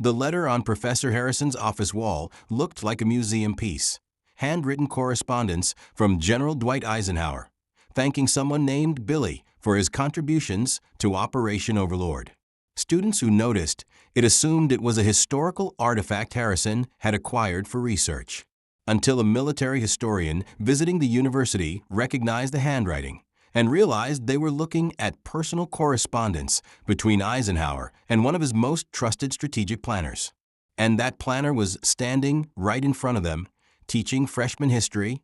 The letter on Professor Harrison's office wall looked like a museum piece. Handwritten correspondence from General Dwight Eisenhower, thanking someone named Billy for his contributions to Operation Overlord. Students who noticed it assumed it was a historical artifact Harrison had acquired for research, until a military historian visiting the university recognized the handwriting and realized they were looking at personal correspondence between Eisenhower and one of his most trusted strategic planners. And that planner was standing right in front of them, teaching freshman history.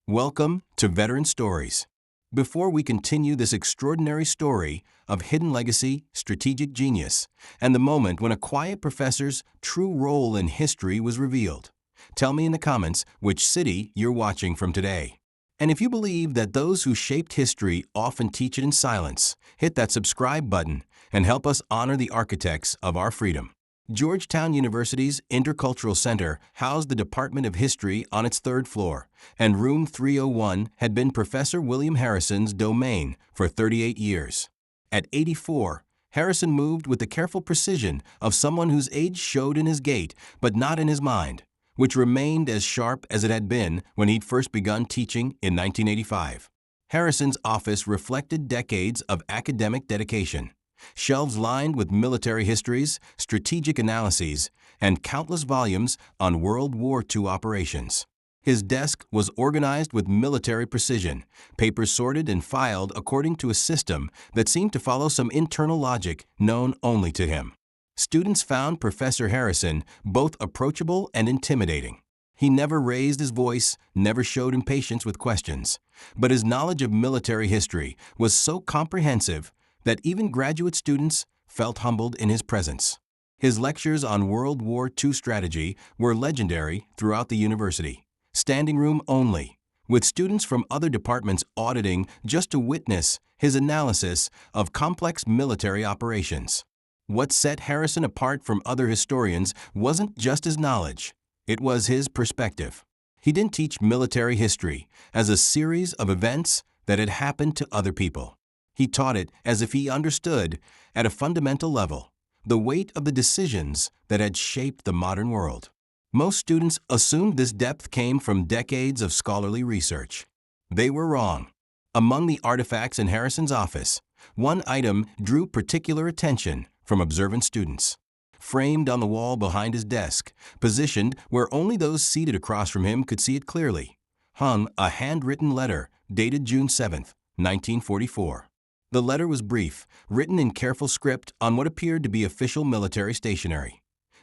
Welcome to Veteran Stories. Before we continue this extraordinary story of hidden legacy, strategic genius, and the moment when a quiet professor's true role in history was revealed, tell me in the comments which city you're watching from today. And if you believe that those who shaped history often teach it in silence, hit that subscribe button and help us honor the architects of our freedom. Georgetown University's Intercultural Center housed the Department of History on its third floor, and Room 301 had been Professor William Harrison's domain for 38 years. At 84, Harrison moved with the careful precision of someone whose age showed in his gait but not in his mind, which remained as sharp as it had been when he'd first begun teaching in 1985. Harrison's office reflected decades of academic dedication. Shelves lined with military histories, strategic analyses, and countless volumes on World War II operations. His desk was organized with military precision, papers sorted and filed according to a system that seemed to follow some internal logic known only to him. Students found Professor Harrison both approachable and intimidating. He never raised his voice, never showed impatience with questions, but his knowledge of military history was so comprehensive that even graduate students felt humbled in his presence. His lectures on World War II strategy were legendary throughout the university, standing room only, with students from other departments auditing just to witness his analysis of complex military operations. What set Harrison apart from other historians wasn't just his knowledge, it was his perspective. He didn't teach military history as a series of events that had happened to other people. He taught it as if he understood, at a fundamental level, the weight of the decisions that had shaped the modern world. Most students assumed this depth came from decades of scholarly research. They were wrong. Among the artifacts in Harrison's office, one item drew particular attention from observant students. Framed on the wall behind his desk, positioned where only those seated across from him could see it clearly, hung a handwritten letter dated June 7, 1944. The letter was brief, written in careful script on what appeared to be official military stationery.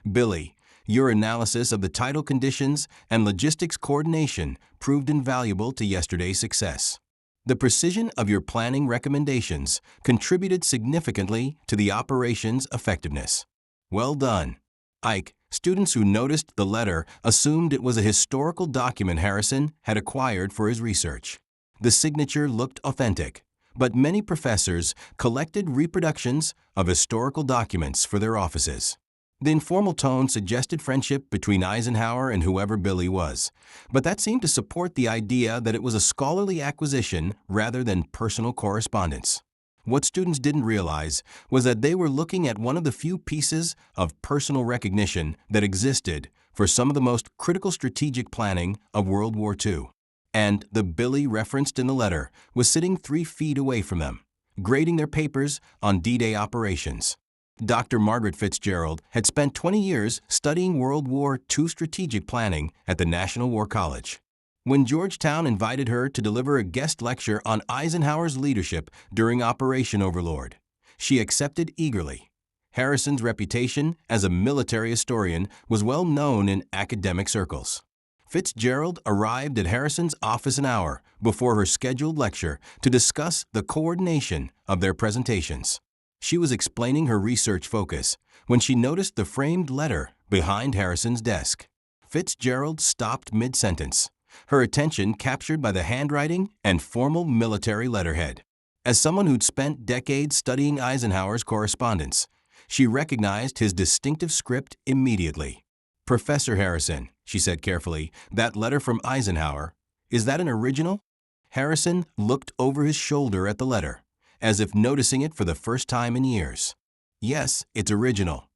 Billy, your analysis of the tidal conditions and logistics coordination proved invaluable to yesterday's success. The precision of your planning recommendations contributed significantly to the operation's effectiveness. Well done. Ike, students who noticed the letter assumed it was a historical document Harrison had acquired for his research. The signature looked authentic, but many professors collected reproductions of historical documents for their offices. The informal tone suggested friendship between Eisenhower and whoever Billy was, but that seemed to support the idea that it was a scholarly acquisition rather than personal correspondence. What students didn't realize was that they were looking at one of the few pieces of personal recognition that existed for some of the most critical strategic planning of World War II. And the Billy referenced in the letter was sitting 3 feet away from them, grading their papers on D-Day operations. Dr. Margaret Fitzgerald had spent 20 years studying World War II strategic planning at the National War College. When Georgetown invited her to deliver a guest lecture on Eisenhower's leadership during Operation Overlord, she accepted eagerly. Harrison's reputation as a military historian was well known in academic circles. Fitzgerald arrived at Harrison's office an hour before her scheduled lecture to discuss the coordination of their presentations. She was explaining her research focus when she noticed the framed letter behind Harrison's desk. Fitzgerald stopped mid-sentence, her attention captured by the handwriting and formal military letterhead. As someone who'd spent decades studying Eisenhower's correspondence, she recognized his distinctive script immediately. "Professor Harrison," she said carefully, "that letter from Eisenhower, is that an original?" Harrison looked over his shoulder at the letter, as if noticing it for the first time in years. "Yes, it's original."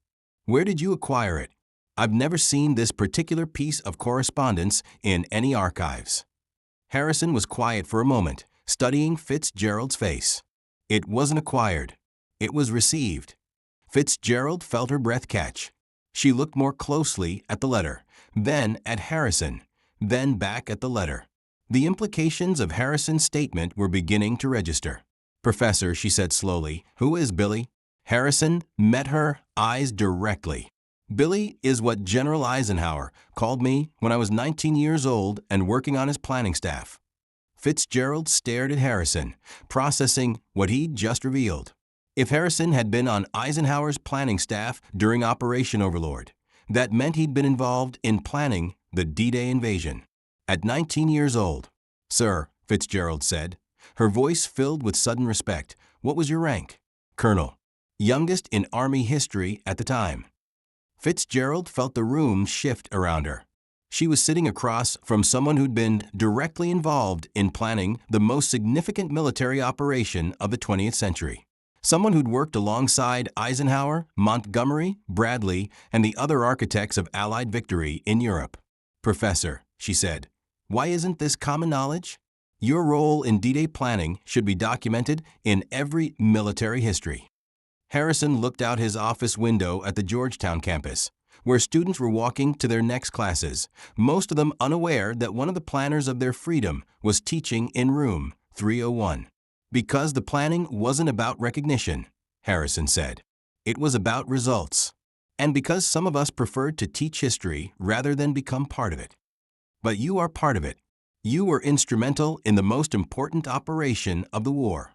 Where did you acquire it? I've never seen this particular piece of correspondence in any archives. Harrison was quiet for a moment, studying Fitzgerald's face. It wasn't acquired. It was received. Fitzgerald felt her breath catch. She looked more closely at the letter, then at Harrison, then back at the letter. The implications of Harrison's statement were beginning to register. "Professor," she said slowly, "who is Billy?" Harrison met her eyes directly. "Billy is what General Eisenhower called me when I was 19 years old and working on his planning staff." Fitzgerald stared at Harrison, processing what he'd just revealed. If Harrison had been on Eisenhower's planning staff during Operation Overlord, that meant he'd been involved in planning the D-Day invasion. At 19 years old. "Sir," Fitzgerald said, her voice filled with sudden respect, "what was your rank?" "Colonel." Youngest in Army history at the time. Fitzgerald felt the room shift around her. She was sitting across from someone who'd been directly involved in planning the most significant military operation of the 20th century. Someone who'd worked alongside Eisenhower, Montgomery, Bradley, and the other architects of Allied victory in Europe. "Professor," she said, "why isn't this common knowledge? Your role in D-Day planning should be documented in every military history." Harrison looked out his office window at the Georgetown campus, where students were walking to their next classes, most of them unaware that one of the planners of their freedom was teaching in room 301. "Because the planning wasn't about recognition," Harrison said. "It was about results. And because some of us preferred to teach history rather than become part of it. But you are part of it. You were instrumental in the most important operation of the war."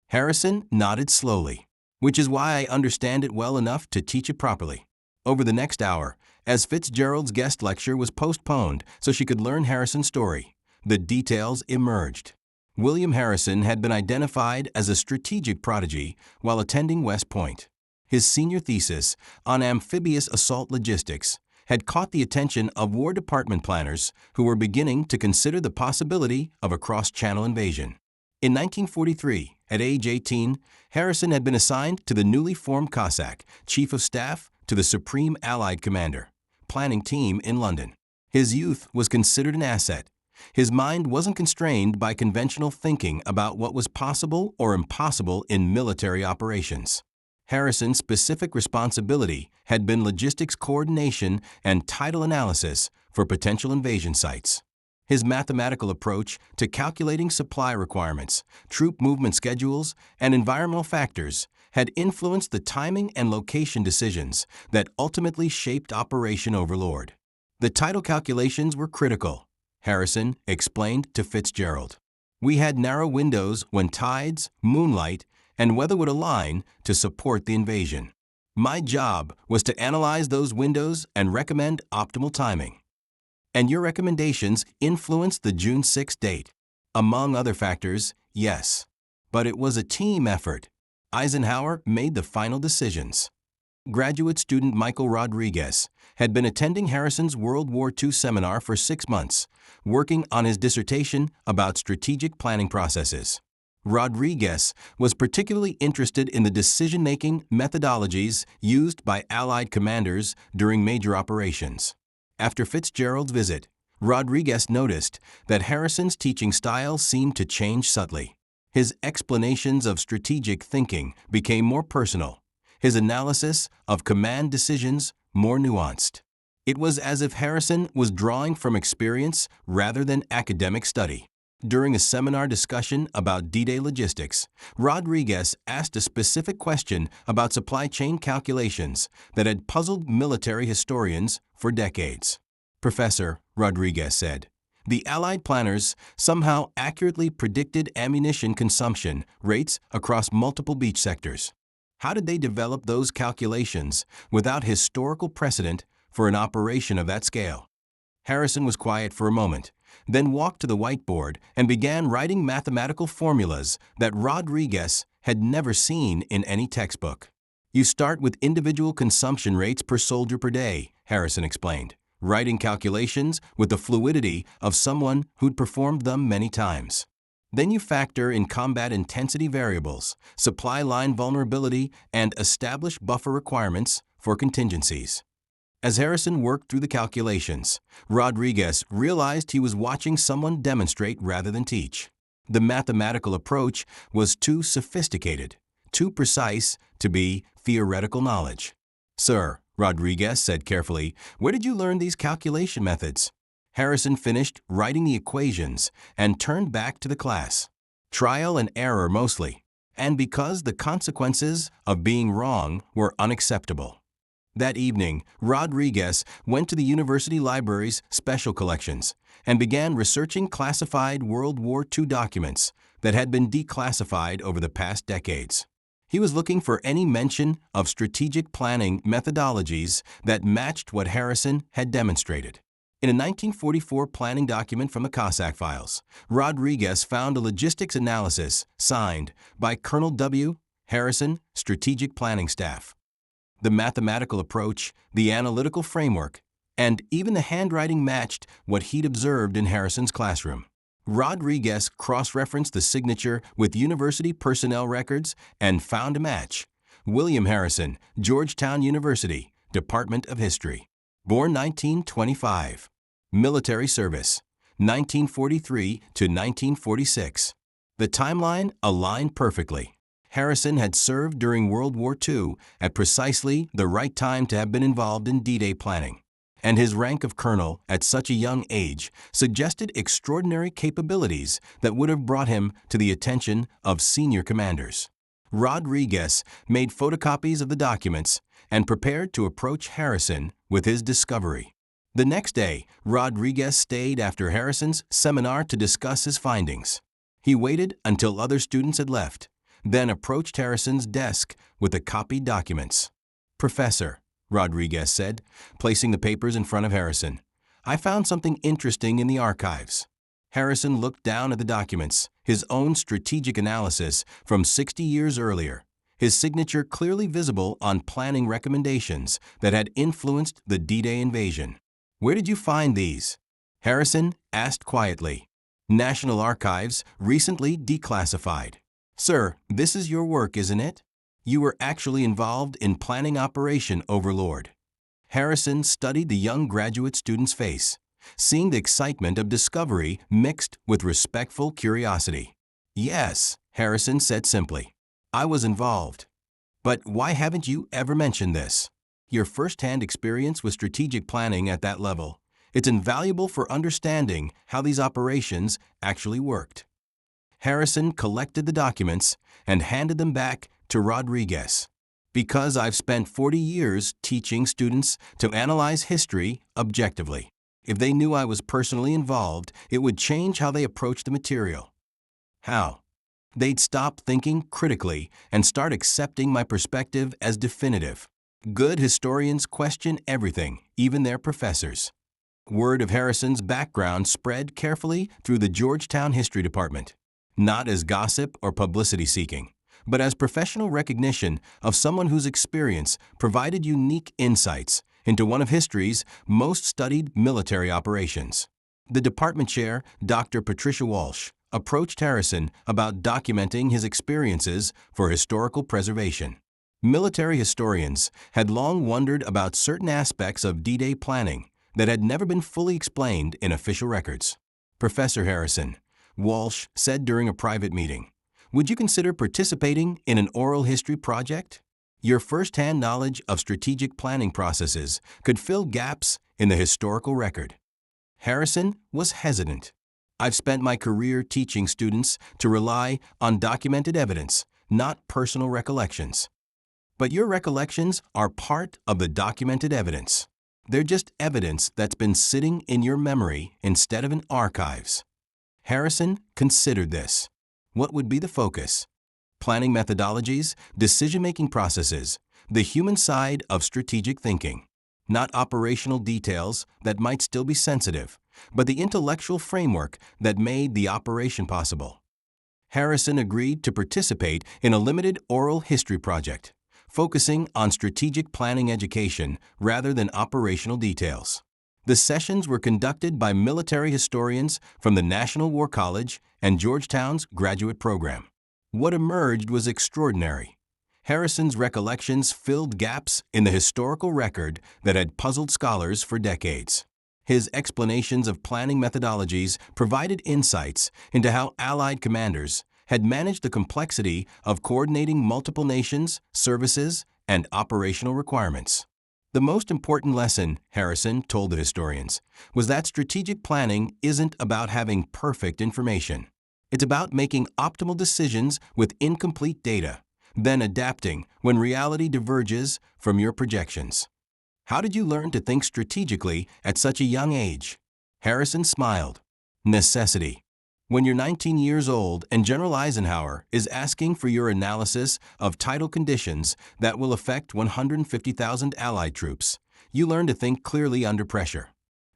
Harrison nodded slowly, "which is why I understand it well enough to teach it properly." Over the next hour, as Fitzgerald's guest lecture was postponed so she could learn Harrison's story, the details emerged. William Harrison had been identified as a strategic prodigy while attending West Point. His senior thesis on amphibious assault logistics had caught the attention of War Department planners who were beginning to consider the possibility of a cross-channel invasion. In 1943, at age 18, Harrison had been assigned to the newly formed Cossack, Chief of Staff to the Supreme Allied Commander, planning team in London. His youth was considered an asset. His mind wasn't constrained by conventional thinking about what was possible or impossible in military operations. Harrison's specific responsibility had been logistics coordination and title analysis for potential invasion sites. His mathematical approach to calculating supply requirements, troop movement schedules, and environmental factors had influenced the timing and location decisions that ultimately shaped Operation Overlord. The title calculations were critical, Harrison explained to Fitzgerald. "We had narrow windows when tides, moonlight, and weather would align to support the invasion. My job was to analyze those windows and recommend optimal timing. And your recommendations influenced the June 6 date. Among other factors, yes. But it was a team effort. Eisenhower made the final decisions." Graduate student Michael Rodriguez had been attending Harrison's World War II seminar for 6 months, working on his dissertation about strategic planning processes. Rodriguez was particularly interested in the decision-making methodologies used by Allied commanders during major operations. After Fitzgerald's visit, Rodriguez noticed that Harrison's teaching style seemed to change subtly. His explanations of strategic thinking became more personal, his analysis of command decisions more nuanced. It was as if Harrison was drawing from experience rather than academic study. During a seminar discussion about D-Day logistics, Rodriguez asked a specific question about supply chain calculations that had puzzled military historians for decades. "Professor," Rodriguez said, "the Allied planners somehow accurately predicted ammunition consumption rates across multiple beach sectors. How did they develop those calculations without historical precedent for an operation of that scale?" Harrison was quiet for a moment, then walked to the whiteboard and began writing mathematical formulas that Rodriguez had never seen in any textbook. "You start with individual consumption rates per soldier per day," Harrison explained, writing calculations with the fluidity of someone who'd performed them many times. "Then you factor in combat intensity variables, supply line vulnerability, and establish buffer requirements for contingencies. As Harrison worked through the calculations, Rodriguez realized he was watching someone demonstrate rather than teach. The mathematical approach was too sophisticated, too precise to be theoretical knowledge. "Sir," Rodriguez said carefully, "where did you learn these calculation methods?" Harrison finished writing the equations and turned back to the class. Trial and error mostly, and because the consequences of being wrong were unacceptable. That evening, Rodriguez went to the university library's special collections and began researching classified World War II documents that had been declassified over the past decades. He was looking for any mention of strategic planning methodologies that matched what Harrison had demonstrated. In a 1944 planning document from the Cossack files, Rodriguez found a logistics analysis signed by Colonel W. Harrison, Strategic Planning Staff. The mathematical approach, the analytical framework, and even the handwriting matched what he'd observed in Harrison's classroom. Rodriguez cross-referenced the signature with university personnel records and found a match. William Harrison, Georgetown University, Department of History. Born 1925. Military service, 1943 to 1946. The timeline aligned perfectly. Harrison had served during World War II at precisely the right time to have been involved in D-Day planning, and his rank of colonel at such a young age suggested extraordinary capabilities that would have brought him to the attention of senior commanders. Rodriguez made photocopies of the documents and prepared to approach Harrison with his discovery. The next day, Rodriguez stayed after Harrison's seminar to discuss his findings. He waited until other students had left, then approached Harrison's desk with the copied documents. "Professor," Rodriguez said, placing the papers in front of Harrison, "I found something interesting in the archives." Harrison looked down at the documents, his own strategic analysis from 60 years earlier, his signature clearly visible on planning recommendations that had influenced the D-Day invasion. "Where did you find these?" Harrison asked quietly. "National Archives, recently declassified." "Sir, this is your work, isn't it? You were actually involved in planning Operation Overlord." Harrison studied the young graduate student's face, seeing the excitement of discovery mixed with respectful curiosity. "Yes," Harrison said simply. "I was involved. But why haven't you ever mentioned this? Your first-hand experience with strategic planning at that level, it's invaluable for understanding how these operations actually worked." Harrison collected the documents and handed them back to Rodriguez. "Because I've spent 40 years teaching students to analyze history objectively. If they knew I was personally involved, it would change how they approach the material." "How?" "They'd stop thinking critically and start accepting my perspective as definitive. Good historians question everything, even their professors." Word of Harrison's background spread carefully through the Georgetown History Department, not as gossip or publicity-seeking, but as professional recognition of someone whose experience provided unique insights into one of history's most studied military operations. The department chair, Dr. Patricia Walsh, approached Harrison about documenting his experiences for historical preservation. Military historians had long wondered about certain aspects of D-Day planning that had never been fully explained in official records. "Professor Harrison," Walsh said during a private meeting, "would you consider participating in an oral history project? Your first-hand knowledge of strategic planning processes could fill gaps in the historical record." Harrison was hesitant. "I've spent my career teaching students to rely on documented evidence, not personal recollections." "But your recollections are part of the documented evidence. They're just evidence that's been sitting in your memory instead of in archives." Harrison considered this. What would be the focus? Planning methodologies, decision-making processes, the human side of strategic thinking. Not operational details that might still be sensitive, but the intellectual framework that made the operation possible. Harrison agreed to participate in a limited oral history project, focusing on strategic planning education rather than operational details. The sessions were conducted by military historians from the National War College and Georgetown's graduate program. What emerged was extraordinary. Harrison's recollections filled gaps in the historical record that had puzzled scholars for decades. His explanations of planning methodologies provided insights into how Allied commanders had managed the complexity of coordinating multiple nations, services, and operational requirements. The most important lesson, Harrison told the historians, was that strategic planning isn't about having perfect information. It's about making optimal decisions with incomplete data, then adapting when reality diverges from your projections. How did you learn to think strategically at such a young age? Harrison smiled. Necessity. When you're 19 years old and General Eisenhower is asking for your analysis of tidal conditions that will affect 150,000 Allied troops, you learn to think clearly under pressure.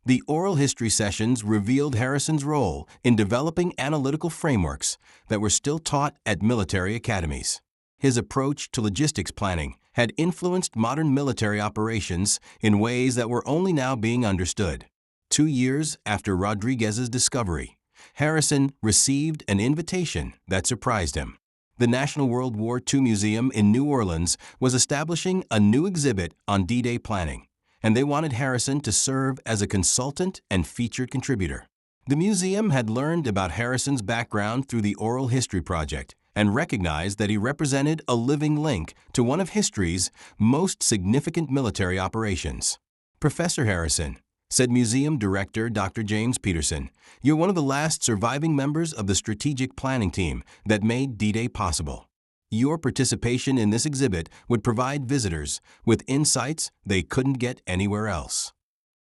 The oral history sessions revealed Harrison's role in developing analytical frameworks that were still taught at military academies. His approach to logistics planning had influenced modern military operations in ways that were only now being understood. 2 years after Rodriguez's discovery, Harrison received an invitation that surprised him. The National World War II Museum in New Orleans was establishing a new exhibit on D-Day planning, and they wanted Harrison to serve as a consultant and featured contributor. The museum had learned about Harrison's background through the Oral History Project and recognized that he represented a living link to one of history's most significant military operations. Professor Harrison, said Museum Director Dr. James Peterson, you're one of the last surviving members of the strategic planning team that made D-Day possible. Your participation in this exhibit would provide visitors with insights they couldn't get anywhere else.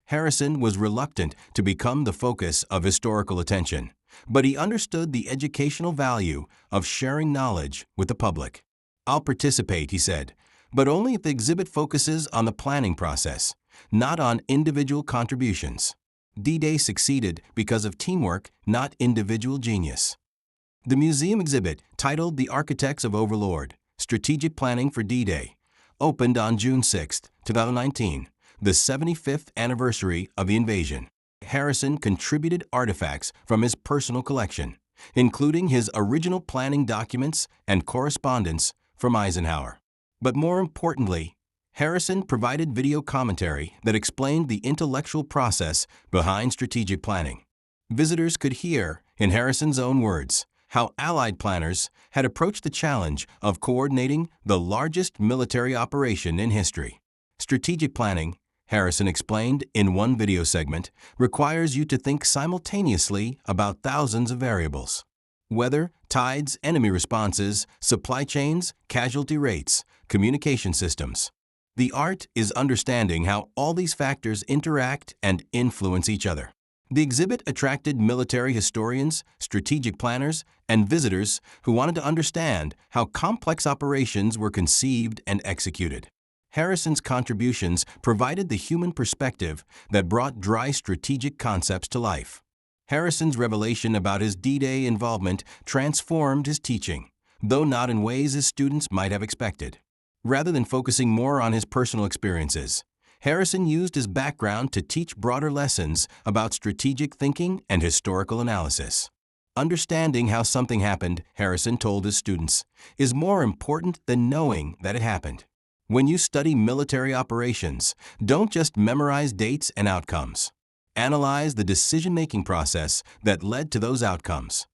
Harrison was reluctant to become the focus of historical attention, but he understood the educational value of sharing knowledge with the public. I'll participate, he said, but only if the exhibit focuses on the planning process, not on individual contributions. D-Day succeeded because of teamwork, not individual genius. The museum exhibit, titled The Architects of Overlord, Strategic Planning for D-Day, opened on June 6, 2019, the 75th anniversary of the invasion. Harrison contributed artifacts from his personal collection, including his original planning documents and correspondence from Eisenhower. But more importantly, Harrison provided video commentary that explained the intellectual process behind strategic planning. Visitors could hear, in Harrison's own words, how Allied planners had approached the challenge of coordinating the largest military operation in history. Strategic planning, Harrison explained in one video segment, requires you to think simultaneously about thousands of variables. Weather, tides, enemy responses, supply chains, casualty rates, communication systems. The art is understanding how all these factors interact and influence each other. The exhibit attracted military historians, strategic planners, and visitors who wanted to understand how complex operations were conceived and executed. Harrison's contributions provided the human perspective that brought dry strategic concepts to life. Harrison's revelation about his D-Day involvement transformed his teaching, though not in ways his students might have expected. Rather than focusing more on his personal experiences, Harrison used his background to teach broader lessons about strategic thinking and historical analysis. Understanding how something happened, Harrison told his students, is more important than knowing that it happened. When you study military operations, don't just memorize dates and outcomes. Analyze the decision-making process that led to those outcomes.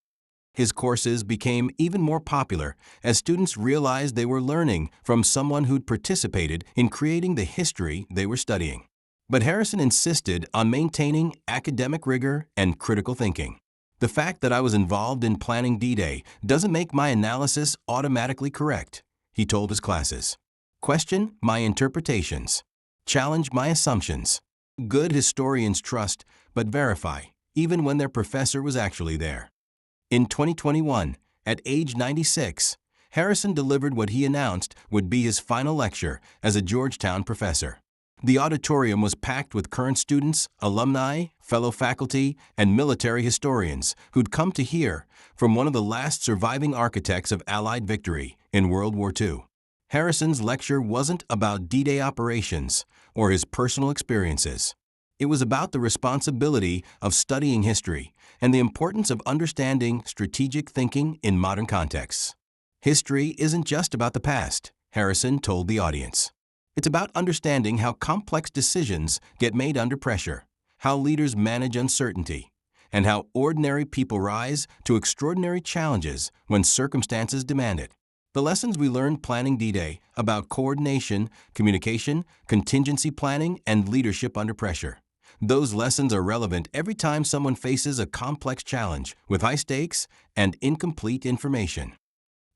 His courses became even more popular as students realized they were learning from someone who'd participated in creating the history they were studying. But Harrison insisted on maintaining academic rigor and critical thinking. The fact that I was involved in planning D-Day doesn't make my analysis automatically correct, he told his classes. Question my interpretations. Challenge my assumptions. Good historians trust but verify, even when their professor was actually there. In 2021, at age 96, Harrison delivered what he announced would be his final lecture as a Georgetown professor. The auditorium was packed with current students, alumni, fellow faculty, and military historians who'd come to hear from one of the last surviving architects of Allied victory in World War II. Harrison's lecture wasn't about D-Day operations or his personal experiences. It was about the responsibility of studying history and the importance of understanding strategic thinking in modern contexts. History isn't just about the past, Harrison told the audience. It's about understanding how complex decisions get made under pressure, how leaders manage uncertainty, and how ordinary people rise to extraordinary challenges when circumstances demand it. The lessons we learned planning D-Day about coordination, communication, contingency planning, and leadership under pressure. Those lessons are relevant every time someone faces a complex challenge with high stakes and incomplete information.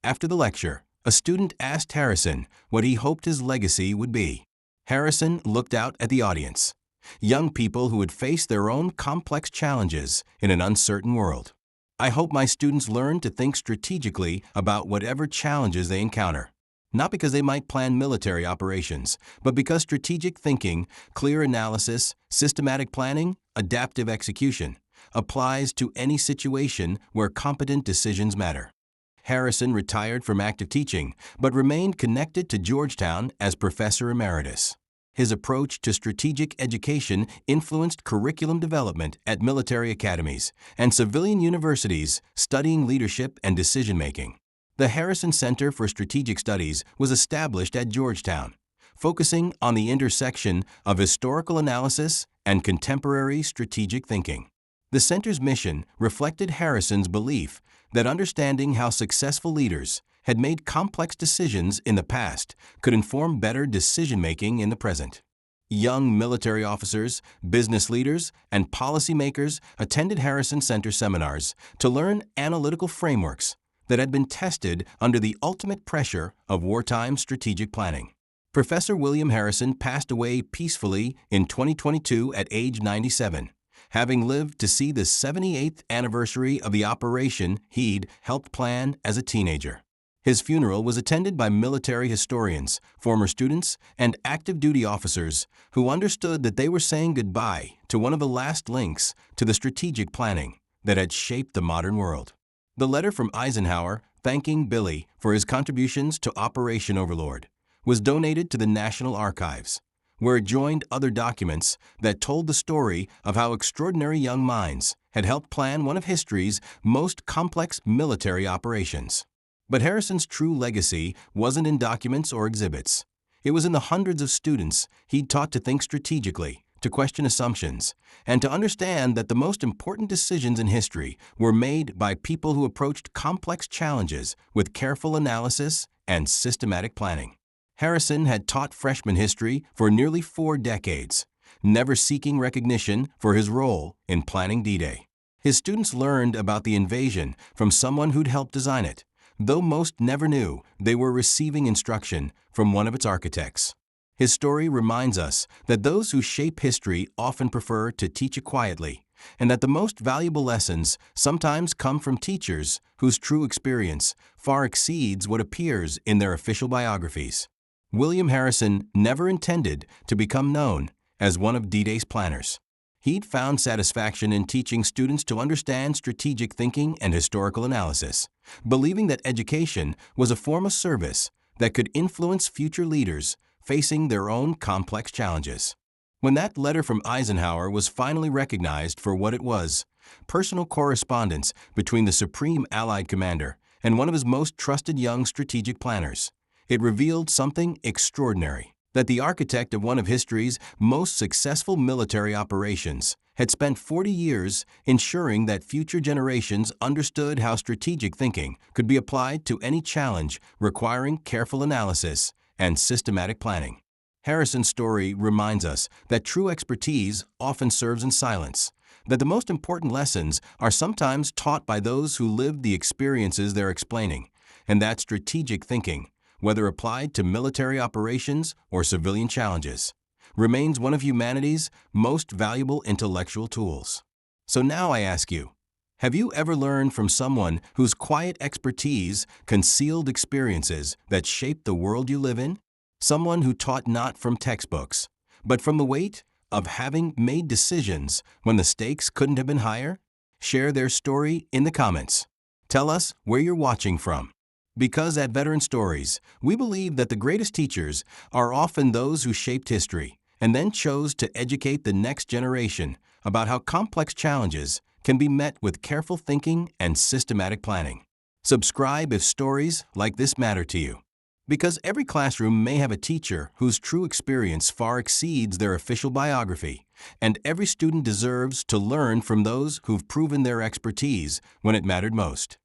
After the lecture, a student asked Harrison what he hoped his legacy would be. Harrison looked out at the audience, young people who would face their own complex challenges in an uncertain world. I hope my students learn to think strategically about whatever challenges they encounter, not because they might plan military operations, but because strategic thinking, clear analysis, systematic planning, adaptive execution applies to any situation where competent decisions matter. Harrison retired from active teaching, but remained connected to Georgetown as professor emeritus. His approach to strategic education influenced curriculum development at military academies and civilian universities studying leadership and decision-making. The Harrison Center for Strategic Studies was established at Georgetown, focusing on the intersection of historical analysis and contemporary strategic thinking. The center's mission reflected Harrison's belief that understanding how successful leaders had made complex decisions in the past could inform better decision-making in the present. Young military officers, business leaders, and policymakers attended Harrison Center seminars to learn analytical frameworks that had been tested under the ultimate pressure of wartime strategic planning. Professor William Harrison passed away peacefully in 2022 at age 97. Having lived to see the 78th anniversary of the operation he'd helped plan as a teenager. His funeral was attended by military historians, former students, and active duty officers who understood that they were saying goodbye to one of the last links to the strategic planning that had shaped the modern world. The letter from Eisenhower thanking Billy for his contributions to Operation Overlord was donated to the National Archives, where it joined other documents that told the story of how extraordinary young minds had helped plan one of history's most complex military operations. But Harrison's true legacy wasn't in documents or exhibits. It was in the hundreds of students he'd taught to think strategically, to question assumptions, and to understand that the most important decisions in history were made by people who approached complex challenges with careful analysis and systematic planning. Harrison had taught freshman history for nearly 4 decades, never seeking recognition for his role in planning D-Day. His students learned about the invasion from someone who'd helped design it, though most never knew they were receiving instruction from one of its architects. His story reminds us that those who shape history often prefer to teach it quietly, and that the most valuable lessons sometimes come from teachers whose true experience far exceeds what appears in their official biographies. William Harrison never intended to become known as one of D-Day's planners. He'd found satisfaction in teaching students to understand strategic thinking and historical analysis, believing that education was a form of service that could influence future leaders facing their own complex challenges. When that letter from Eisenhower was finally recognized for what it was, personal correspondence between the Supreme Allied Commander and one of his most trusted young strategic planners, it revealed something extraordinary. That the architect of one of history's most successful military operations had spent 40 years ensuring that future generations understood how strategic thinking could be applied to any challenge requiring careful analysis and systematic planning. Harrison's story reminds us that true expertise often serves in silence, that the most important lessons are sometimes taught by those who lived the experiences they're explaining, and that strategic thinking, whether applied to military operations or civilian challenges, remains one of humanity's most valuable intellectual tools. So now I ask you, have you ever learned from someone whose quiet expertise concealed experiences that shaped the world you live in? Someone who taught not from textbooks, but from the weight of having made decisions when the stakes couldn't have been higher? Share their story in the comments. Tell us where you're watching from. Because at Veteran Stories, we believe that the greatest teachers are often those who shaped history and then chose to educate the next generation about how complex challenges can be met with careful thinking and systematic planning. Subscribe if stories like this matter to you. Because every classroom may have a teacher whose true experience far exceeds their official biography, and every student deserves to learn from those who've proven their expertise when it mattered most.